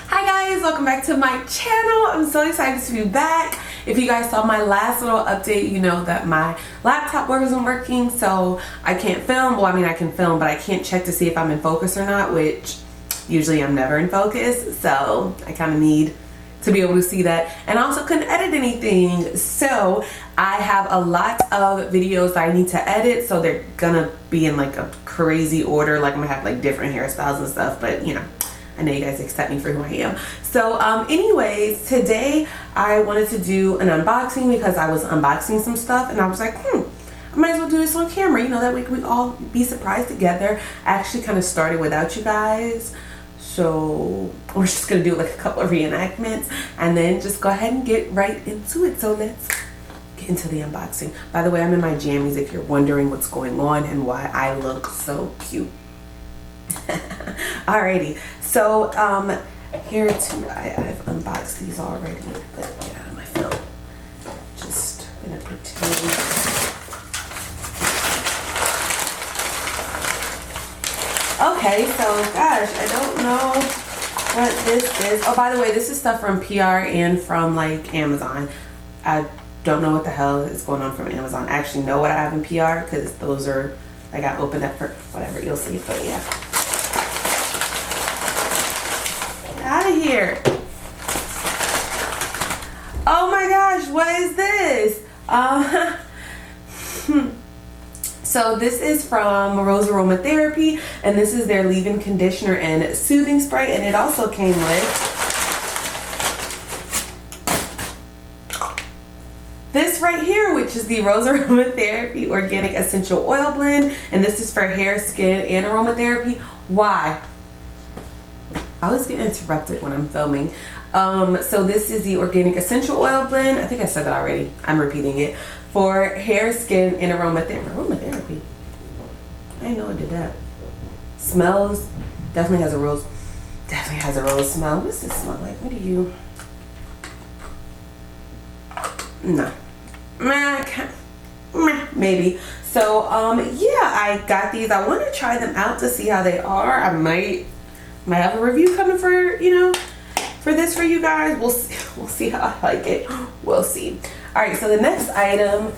Hi guys, welcome back to my channel. I'm so excited to be back. If you guys saw my last little update, you know that my laptop wasn't working, so I can't film. Well, I mean I can film, but I can't check to see if I'm in focus or not, which usually I'm never in focus, so I kind of need to be able to see that. And I also couldn't edit anything, so I have a lot of videos that I need to edit, so they're gonna be in like a crazy order. Like I'm gonna have like different hairstyles and stuff, but you know, I know you guys accept me for who I am. So anyways, today I wanted to do an unboxing because I was unboxing some stuff and I was like, I might as well do this on camera, you know, that way we all be surprised together. I actually kind of started without you guys, so we're just gonna do like a couple of reenactments and then just go ahead and get right into it. So let's get into the unboxing. By the way, I'm in my jammies if you're wondering what's going on and why I look so cute. Alrighty, so here too, I've unboxed these already, but get out of my film. Just gonna pretend. Okay, so gosh, I don't know what this is. Oh, by the way, this is stuff from PR and from like Amazon. I don't know what the hell is going on from Amazon. I actually know what I have in PR because those are, I got opened up for whatever, you'll see, but yeah. Out of here. Oh my gosh, what is this? So this is from Rosaroma Therapy, and this is their leave-in conditioner and soothing spray, and it also came with this right here, which is the Rosaroma Therapy Organic Essential Oil Blend, and this is for hair, skin, and aromatherapy. Why? I always get interrupted when I'm filming. So this is the Organic Essential Oil Blend. I think I said that already. I'm repeating it. For hair, skin, and aromatherapy. I didn't know it did that. Smells. Definitely has a rose. Definitely has a rose smell. What does this smell like? What do you? No. Maybe. So yeah, I got these. I want to try them out to see how they are. I might have a review coming for, you know, for this for you guys. We'll see how I like it. We'll see. All right, so the next item,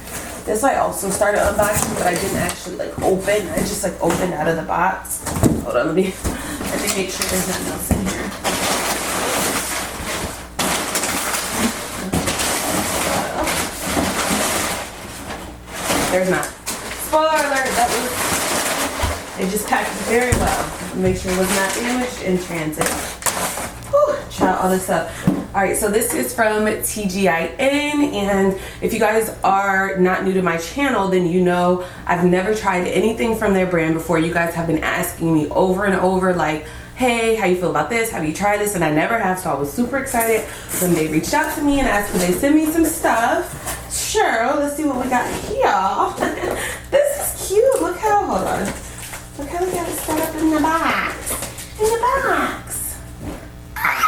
this I also started unboxing, but I didn't actually like open. I just like opened out of the box. Hold on, let me make sure there's nothing else in here. There's not. Spoiler alert, it just packed very well. Make sure it was not damaged in transit. Whew, try all this up. Alright, so this is from TGIN, and if you guys are not new to my channel, then you know I've never tried anything from their brand before. You guys have been asking me over and over, like, hey, how you feel about this? Have you tried this? And I never have, so I was super excited when they reached out to me and asked could they send me some stuff. Sure, let's see what we got here. This is cute. Look how, hold on. Look how we got it set up in the box. In the box. Ah!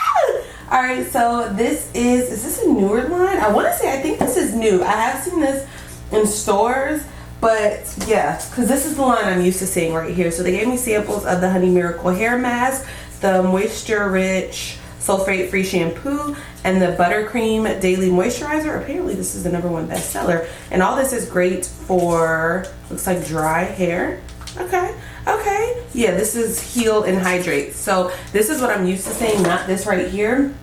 Alright, so this is this a newer line? I want to say, I think this is new. I have seen this in stores, but yeah, because this is the line I'm used to seeing right here. So they gave me samples of the Honey Miracle Hair Mask, the Moisture Rich Sulfate Free Shampoo, and the Buttercream Daily Moisturizer. Apparently this is the #1 bestseller. And all this is great for, looks like dry hair. Okay, yeah, this is Heal and Hydrate. So this is what I'm used to saying, not this right here.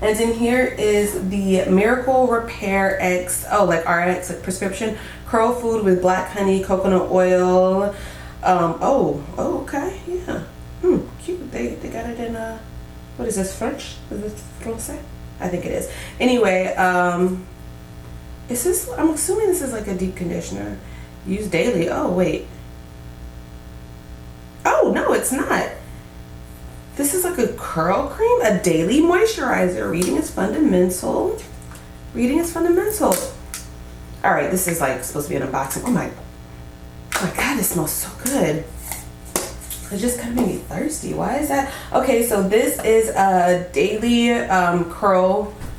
And in here is the Miracle RepaiRx, oh, like RX, like prescription curl food with black honey, coconut oil. Okay, yeah. Cute. They got it in what is this, French? Is this Francais? I think it is. Anyway, is this, I'm assuming this is like a deep conditioner. Use daily. Oh, wait. Oh, no, it's not. This is like a curl cream, a daily moisturizer. Reading is fundamental. Reading is fundamental. All right, this is like supposed to be an unboxing. Oh my God, this smells so good. It just kind of made me thirsty. Why is that? Okay, so this is a daily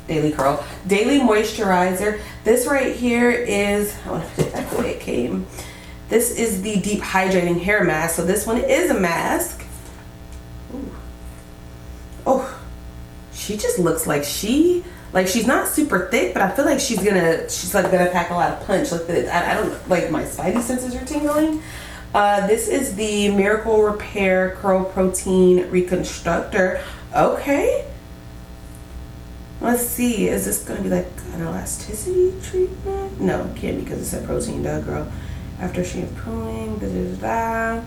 daily moisturizer. This right here is, I want to put it back the way it came. This is the Deep Hydrating Hair Mask. So this one is a mask. Ooh. Oh, she just looks like she's not super thick, but I feel like she's like gonna pack a lot of punch. Like I don't like, my spidey senses are tingling. This is the Miracle Repair Curl Protein Reconstructor. Okay. Let's see, is this gonna be like an elasticity treatment? No, it can't, because it said protein, duh, girl. After shampooing, da.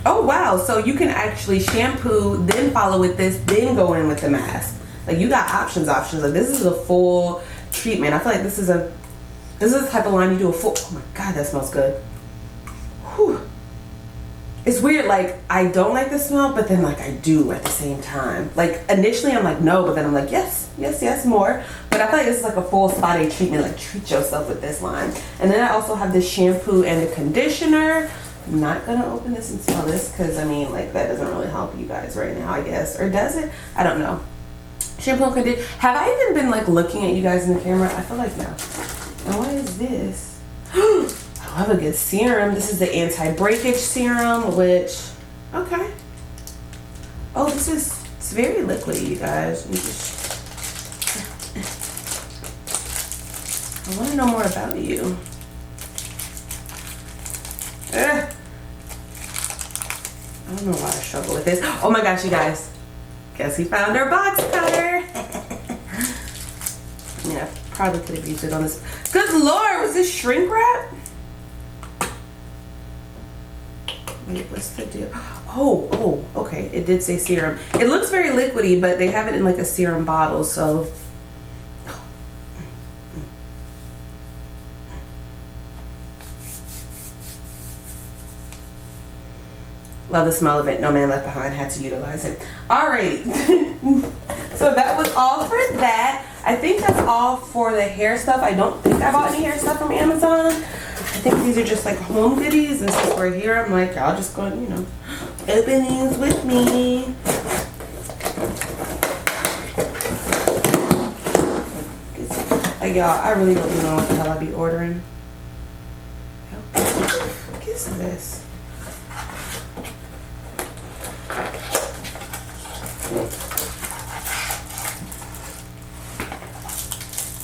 Oh wow, so you can actually shampoo, then follow with this, then go in with the mask. Like, you got options. Like, this is a full treatment. I feel like this is the type of line you do a full, oh my god, that smells good. Whew. It's weird, like, I don't like the smell, but then like I do at the same time. Like, initially I'm like no, but then I'm like yes, more. But I feel like this is like a full spa day treatment. Like, treat yourself with this line. And then I also have this shampoo and the conditioner. I'm not gonna open this and smell this, because I mean, like, that doesn't really help you guys right now, I guess. Or does it? I don't know. Shampoo and conditioner. Have I even been like looking at you guys in the camera? I feel like no. And what is this? I love a good serum. This is the anti-breakage serum, which, okay. Oh, it's very liquidy, you guys. I want to know more about you. I don't know why I struggle with this. Oh my gosh, you guys. Guess we found our box cutter. Yeah, probably could have used it on this. Good Lord, was this shrink wrap? Wait, what's the deal? Oh, okay. It did say serum. It looks very liquidy, but they have it in like a serum bottle, so. Love the smell of it. No man left behind. Had to utilize it. All right. So that was all for that. I think that's all for the hair stuff. I don't think I bought any hair stuff from Amazon. I think these are just like home goodies. And since we're here, I'm like, y'all just go, you know, open these with me. Like, y'all, I really don't know what the hell I be ordering. What is this?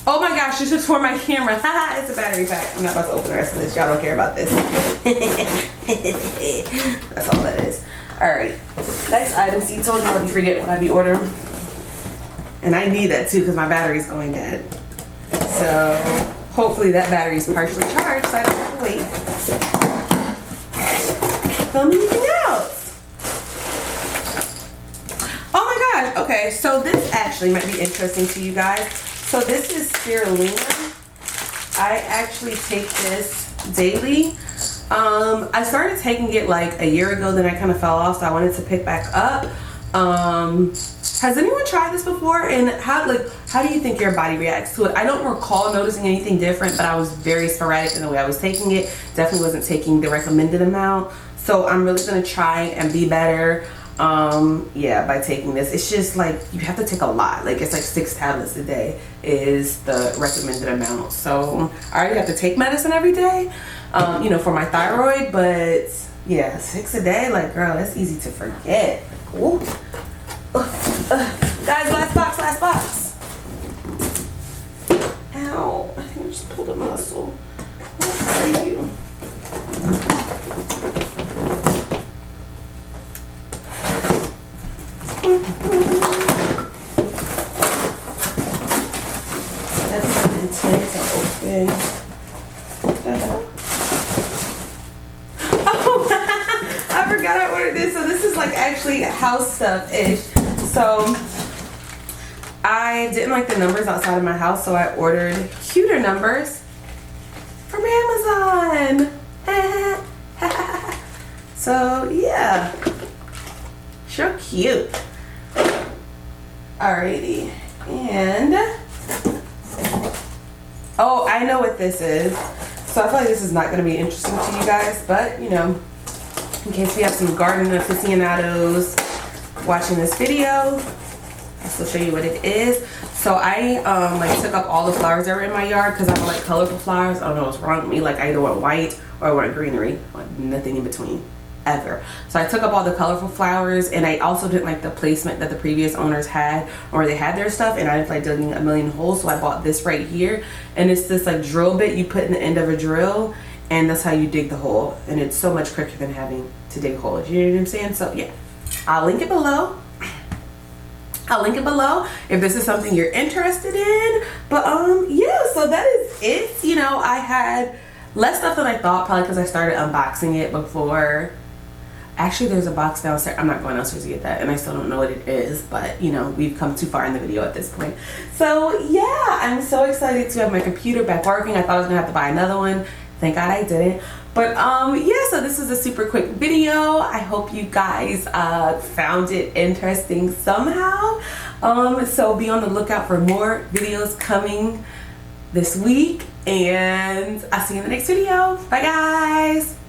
Oh my gosh, this is for my camera. Haha, it's a battery pack. I'm not about to open the rest of this. Y'all don't care about this. That's all that is. Alright. Next item. See, told you I'll be forgetting what I be ordering. And I need that too, because my battery's going dead. So hopefully that battery's partially charged so I don't have to wait. Film anything else. Oh my gosh. Okay, so this actually might be interesting to you guys. So this is spirulina. I actually take this daily. I started taking it like a year ago, then I kind of fell off, so I wanted to pick back up. Has anyone tried this before? And how do you think your body reacts to it? I don't recall noticing anything different, but I was very sporadic in the way I was taking it. Definitely wasn't taking the recommended amount. So I'm really gonna try and be better. Yeah, by taking this. It's just like you have to take a lot. Like, it's like 6 tablets a day is the recommended amount. So I already have to take medicine every day, you know, for my thyroid, but yeah, 6 a day, like, girl, that's easy to forget. Ooh. Guys, last box. Ow, I think I just pulled a muscle. What are you? That's intense to open. Oh, I forgot I ordered this. So this is like actually house stuff-ish. So I didn't like the numbers outside of my house, so I ordered cuter numbers from Amazon. So yeah, sure cute. Alrighty, and oh, I know what this is. So I feel like this is not going to be interesting to you guys, but you know, in case we have some garden aficionados watching this video, I'll still show you what it is. So I like took up all the flowers that were in my yard because I don't like colorful flowers. I don't know what's wrong with me. Like, I either want white or I want greenery, like nothing in between. ever. So I took up all the colorful flowers, and I also didn't like the placement that the previous owners had, or they had their stuff, and I didn't like digging a million holes. So I bought this right here, and it's this like drill bit you put in the end of a drill, and that's how you dig the hole, and it's so much quicker than having to dig holes. You know what I'm saying? So yeah, I'll link it below. I'll link it below if this is something you're interested in. But yeah, so that is it. You know, I had less stuff than I thought, probably because I started unboxing it before. Actually, there's a box downstairs. I'm not going downstairs to get that, and I still don't know what it is, but you know, we've come too far in the video at this point. So yeah, I'm so excited to have my computer back working. I thought I was gonna have to buy another one. Thank God I didn't. But yeah, so this is a super quick video. I hope you guys found it interesting somehow. So be on the lookout for more videos coming this week, and I'll see you in the next video. Bye guys.